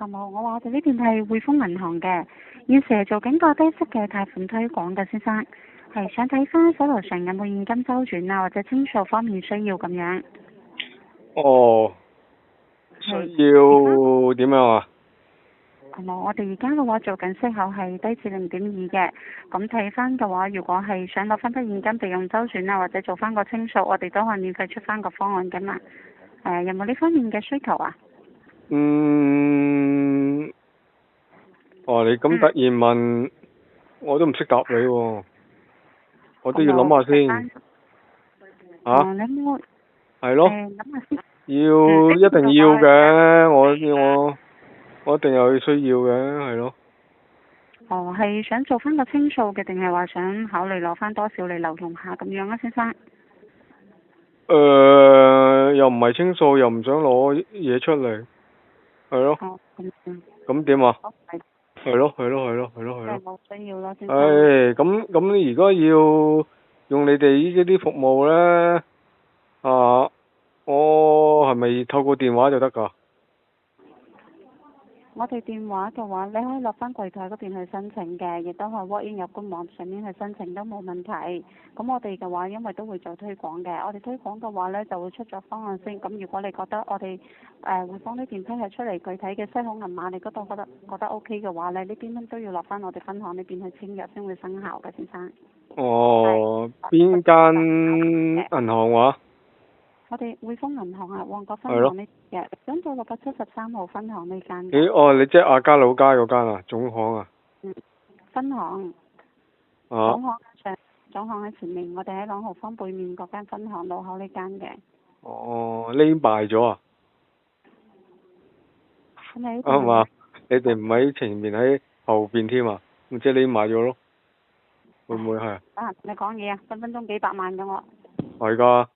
冇，我話我哋呢邊係匯豐銀行嘅，現時係做緊個低息嘅貸款推廣嘅，先生係想睇翻手頭上有冇現金周轉啊，或者清數方面需要咁樣。哦，需係要點樣啊？係冇，我哋而家嘅話做緊息口係低至0.2嘅，咁睇翻嘅話，如果係想攞翻筆現金備用周轉啊，或者做翻個清數，我哋都可以免費出翻個方案噶嘛。有冇呢方面嘅需求啊？你咁突然問，我都唔識答你喎，我都要諗下先。你有冇係咯。諗下先。一定要嘅，我一定有需要嘅，係咯。係想做翻個清數嘅，定係話想考慮攞翻多少嚟流用下咁樣啊，先生？又唔係清數，又唔想攞嘢出嚟，係咯。咁點啊？係咯。冇需要咯，先生。咁你而家要用你哋呢啲服務呢？我係咪透過電話就得㗎？我哋電話嘅話，你可以落翻櫃台嗰邊去申請嘅，亦都係 walk in 入官網上面去申請都冇問題。咁我哋嘅話，因為都會做推廣嘅，我哋推廣嘅話呢就會出咗方案先。咁如果你覺得我哋會幫呢邊批係出嚟具體嘅息口銀碼，你覺得 OK 嘅話呢，呢邊都要落翻我哋分行呢邊去簽約先會生效嘅，先生。邊間銀行話？我哋匯豐銀行啊，旺角分行呢嘅，想到673號分行呢間。你即係亞皆老街嗰間啊，總行啊？分行。總行喺前面，我哋喺朗豪坊背面嗰間分行路口呢間嘅。匿埋咗啊？係嘛？你哋唔喺前面，喺後邊添啊？咁即係匿埋咗咯？會唔會係？你講嘢啊，分分鐘幾百萬㗎我。係㗎。